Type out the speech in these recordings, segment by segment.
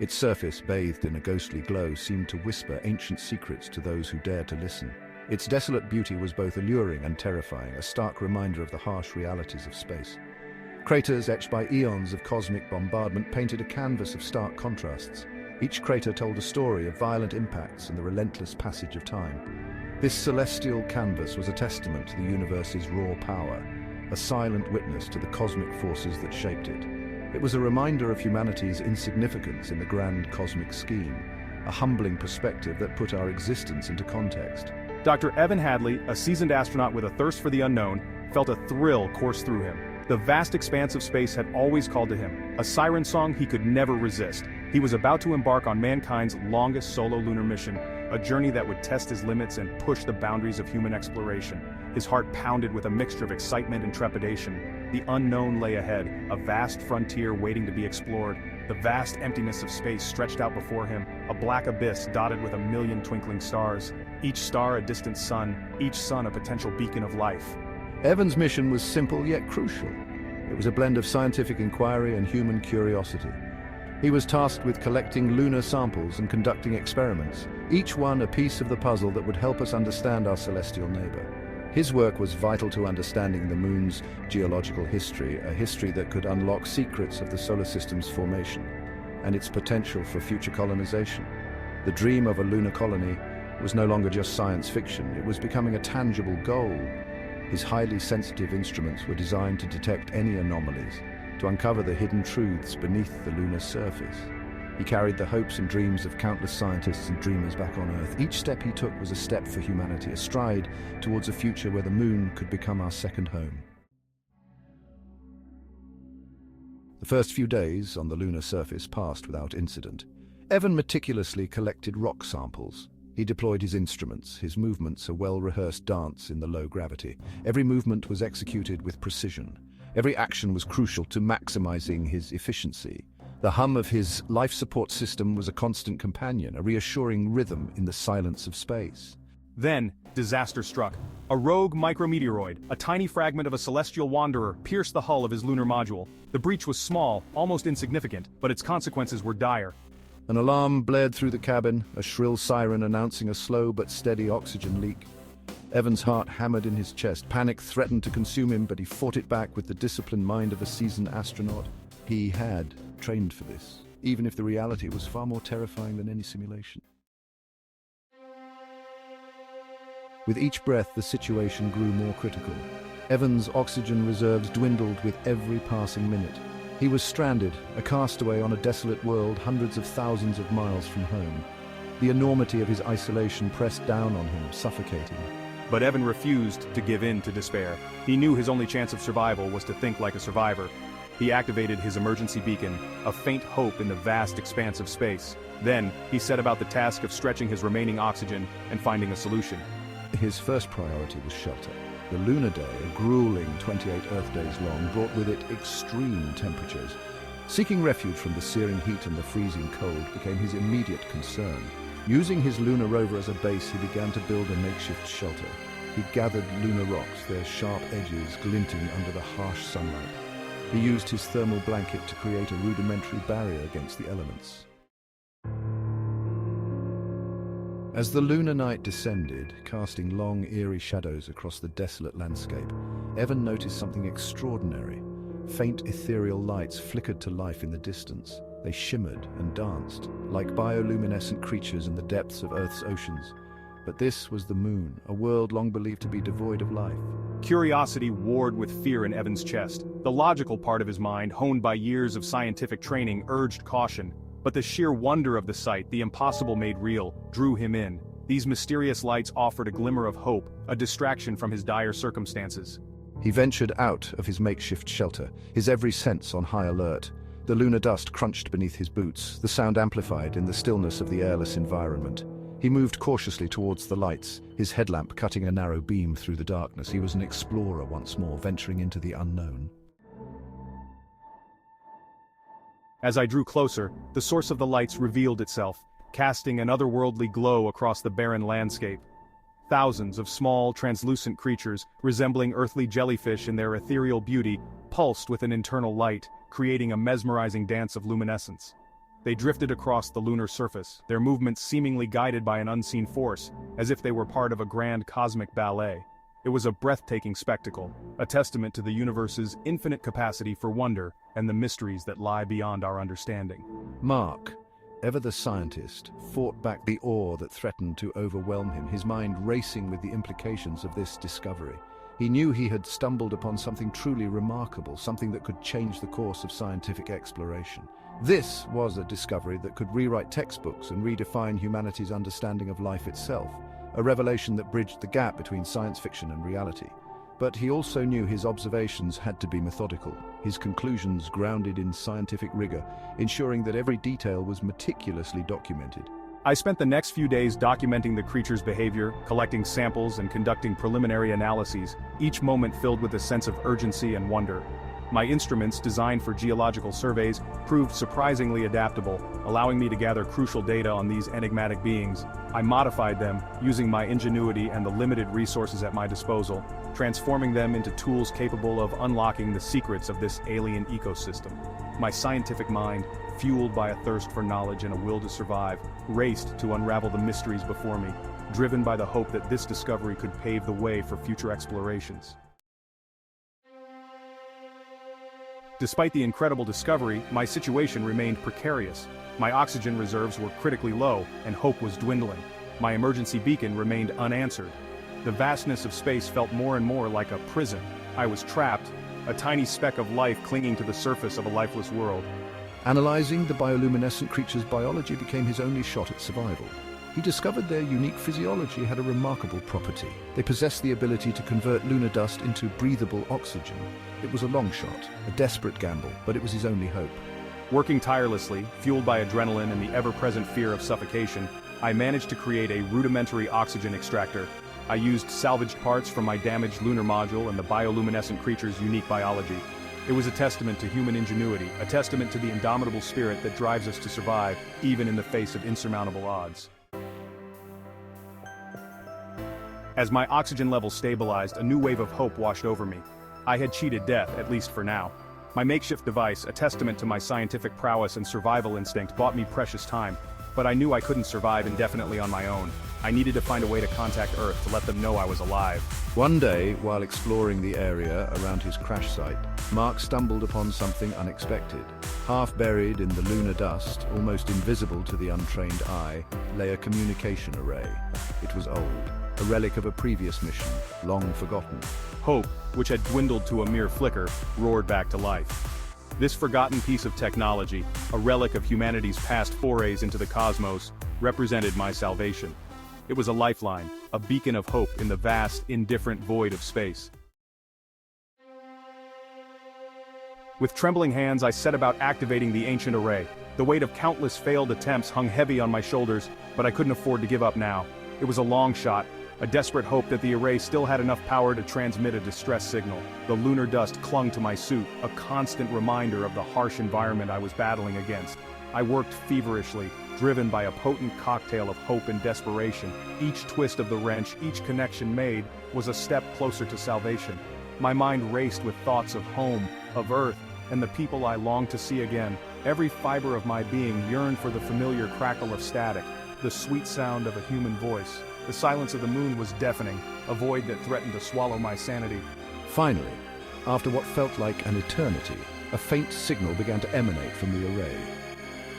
Its surface, bathed in a ghostly glow, seemed to whisper ancient secrets to those who dared to listen. Its desolate beauty was both alluring and terrifying, a stark reminder of the harsh realities of space. Craters etched by eons of cosmic bombardment painted a canvas of stark contrasts. Each crater told a story of violent impacts and the relentless passage of time. This celestial canvas was a testament to the universe's raw power, a silent witness to the cosmic forces that shaped it. It was a reminder of humanity's insignificance in the grand cosmic scheme, a humbling perspective that put our existence into context. Dr. Evan Hadley, a seasoned astronaut with a thirst for the unknown, felt a thrill course through him. The vast expanse of space had always called to him, a siren song he could never resist. He was about to embark on mankind's longest solo lunar mission, a journey that would test his limits and push the boundaries of human exploration. His heart pounded with a mixture of excitement and trepidation. The unknown lay ahead, a vast frontier waiting to be explored. The vast emptiness of space stretched out before him, a black abyss dotted with a million twinkling stars. Each star a distant sun, each sun a potential beacon of life. Evan's mission was simple yet crucial. It was a blend of scientific inquiry and human curiosity. He was tasked with collecting lunar samples and conducting experiments, each one a piece of the puzzle that would help us understand our celestial neighbor. His work was vital to understanding the moon's geological history, a history that could unlock secrets of the solar system's formation and its potential for future colonization. The dream of a lunar colony was no longer just science fiction, it was becoming a tangible goal. His highly sensitive instruments were designed to detect any anomalies, to uncover the hidden truths beneath the lunar surface. He carried the hopes and dreams of countless scientists and dreamers back on Earth. Each step he took was a step for humanity, a stride towards a future where the moon could become our second home. The first few days on the lunar surface passed without incident. Evan meticulously collected rock samples. He deployed his instruments, his movements a well-rehearsed dance in the low gravity. Every movement was executed with precision. Every action was crucial to maximizing his efficiency. The hum of his life support system was a constant companion, a reassuring rhythm in the silence of space. Then, disaster struck. A rogue micrometeoroid, a tiny fragment of a celestial wanderer, pierced the hull of his lunar module. The breach was small, almost insignificant, but its consequences were dire. An alarm blared through the cabin, a shrill siren announcing a slow but steady oxygen leak. Evan's heart hammered in his chest. Panic threatened to consume him, but he fought it back with the disciplined mind of a seasoned astronaut. He had trained for this, even if the reality was far more terrifying than any simulation. With each breath, the situation grew more critical. Evan's oxygen reserves dwindled with every passing minute. He was stranded, a castaway on a desolate world hundreds of thousands of miles from home. The enormity of his isolation pressed down on him, suffocating. But Evan refused to give in to despair. He knew his only chance of survival was to think like a survivor. He activated his emergency beacon, a faint hope in the vast expanse of space. Then, he set about the task of stretching his remaining oxygen and finding a solution. His first priority was shelter. The lunar day, a grueling 28 Earth days long, brought with it extreme temperatures. Seeking refuge from the searing heat and the freezing cold became his immediate concern. Using his lunar rover as a base, he began to build a makeshift shelter. He gathered lunar rocks, their sharp edges glinting under the harsh sunlight. He used his thermal blanket to create a rudimentary barrier against the elements. As the lunar night descended, casting long, eerie shadows across the desolate landscape, Evan noticed something extraordinary. Faint ethereal lights flickered to life in the distance. They shimmered and danced, like bioluminescent creatures in the depths of Earth's oceans. But this was the moon, a world long believed to be devoid of life. Curiosity warred with fear in Evan's chest. The logical part of his mind, honed by years of scientific training, urged caution. But the sheer wonder of the sight, the impossible made real, drew him in. These mysterious lights offered a glimmer of hope, a distraction from his dire circumstances. He ventured out of his makeshift shelter, his every sense on high alert. The lunar dust crunched beneath his boots, the sound amplified in the stillness of the airless environment. He moved cautiously towards the lights, his headlamp cutting a narrow beam through the darkness. He was an explorer once more, venturing into the unknown. As I drew closer, the source of the lights revealed itself, casting an otherworldly glow across the barren landscape. Thousands of small, translucent creatures, resembling earthly jellyfish in their ethereal beauty, pulsed with an internal light, creating a mesmerizing dance of luminescence. They drifted across the lunar surface, their movements seemingly guided by an unseen force, as if they were part of a grand cosmic ballet. It was a breathtaking spectacle, a testament to the universe's infinite capacity for wonder and the mysteries that lie beyond our understanding. Mark, ever the scientist, fought back the awe that threatened to overwhelm him, his mind racing with the implications of this discovery. He knew he had stumbled upon something truly remarkable, something that could change the course of scientific exploration. This was a discovery that could rewrite textbooks and redefine humanity's understanding of life itself, a revelation that bridged the gap between science fiction and reality. But he also knew his observations had to be methodical, his conclusions grounded in scientific rigor, ensuring that every detail was meticulously documented. I spent the next few days documenting the creature's behavior, collecting samples and conducting preliminary analyses, each moment filled with a sense of urgency and wonder. My instruments, designed for geological surveys, proved surprisingly adaptable, allowing me to gather crucial data on these enigmatic beings. I modified them, using my ingenuity and the limited resources at my disposal, transforming them into tools capable of unlocking the secrets of this alien ecosystem. My scientific mind, fueled by a thirst for knowledge and a will to survive, raced to unravel the mysteries before me, driven by the hope that this discovery could pave the way for future explorations. Despite the incredible discovery, my situation remained precarious. My oxygen reserves were critically low, and hope was dwindling. My emergency beacon remained unanswered. The vastness of space felt more and more like a prison. I was trapped, a tiny speck of life clinging to the surface of a lifeless world. Analyzing the bioluminescent creature's biology became his only shot at survival. He discovered their unique physiology had a remarkable property. They possessed the ability to convert lunar dust into breathable oxygen. It was a long shot, a desperate gamble, but it was his only hope. Working tirelessly, fueled by adrenaline and the ever-present fear of suffocation, I managed to create a rudimentary oxygen extractor. I used salvaged parts from my damaged lunar module and the bioluminescent creature's unique biology. It was a testament to human ingenuity, a testament to the indomitable spirit that drives us to survive, even in the face of insurmountable odds. As my oxygen levels stabilized, a new wave of hope washed over me. I had cheated death, at least for now. My makeshift device, a testament to my scientific prowess and survival instinct, bought me precious time, but I knew I couldn't survive indefinitely on my own. I needed to find a way to contact Earth to let them know I was alive. One day, while exploring the area around his crash site, Mark stumbled upon something unexpected. Half buried in the lunar dust, almost invisible to the untrained eye, lay a communication array. It was old, a relic of a previous mission, long forgotten. Hope, which had dwindled to a mere flicker, roared back to life. This forgotten piece of technology, a relic of humanity's past forays into the cosmos, represented my salvation. It was a lifeline, a beacon of hope in the vast, indifferent void of space. With trembling hands, I set about activating the ancient array. The weight of countless failed attempts hung heavy on my shoulders, but I couldn't afford to give up now. It was a long shot, a desperate hope that the array still had enough power to transmit a distress signal. The lunar dust clung to my suit, a constant reminder of the harsh environment I was battling against. I worked feverishly, driven by a potent cocktail of hope and desperation. Each twist of the wrench, each connection made, was a step closer to salvation. My mind raced with thoughts of home, of Earth, and the people I longed to see again. Every fiber of my being yearned for the familiar crackle of static, the sweet sound of a human voice. The silence of the moon was deafening, a void that threatened to swallow my sanity. Finally, after what felt like an eternity, a faint signal began to emanate from the array.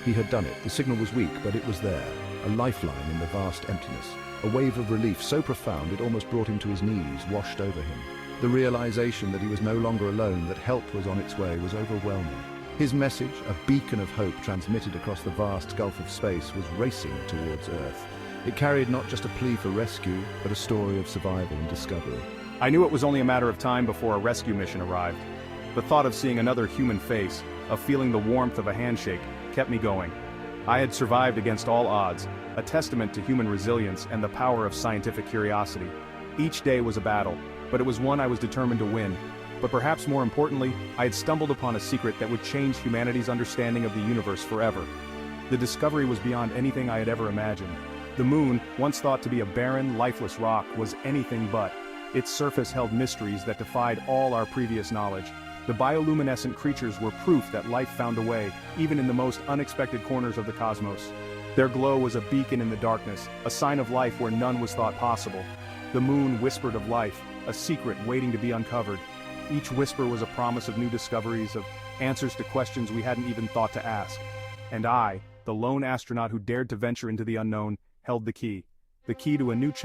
He had done it. The signal was weak, but it was there, a lifeline in the vast emptiness. A wave of relief so profound it almost brought him to his knees, washed over him. The realization that he was no longer alone, that help was on its way, was overwhelming. His message, a beacon of hope transmitted across the vast gulf of space, was racing towards Earth. It carried not just a plea for rescue, but a story of survival and discovery. I knew it was only a matter of time before a rescue mission arrived. The thought of seeing another human face, of feeling the warmth of a handshake, kept me going. I had survived against all odds, a testament to human resilience and the power of scientific curiosity. Each day was a battle, but it was one I was determined to win. But perhaps more importantly, I had stumbled upon a secret that would change humanity's understanding of the universe forever. The discovery was beyond anything I had ever imagined. The moon, once thought to be a barren, lifeless rock, was anything but. Its surface held mysteries that defied all our previous knowledge. The bioluminescent creatures were proof that life found a way, even in the most unexpected corners of the cosmos. Their glow was a beacon in the darkness, a sign of life where none was thought possible. The moon whispered of life, a secret waiting to be uncovered. Each whisper was a promise of new discoveries, of answers to questions we hadn't even thought to ask. And I, the lone astronaut who dared to venture into the unknown, held the key to a new chapter.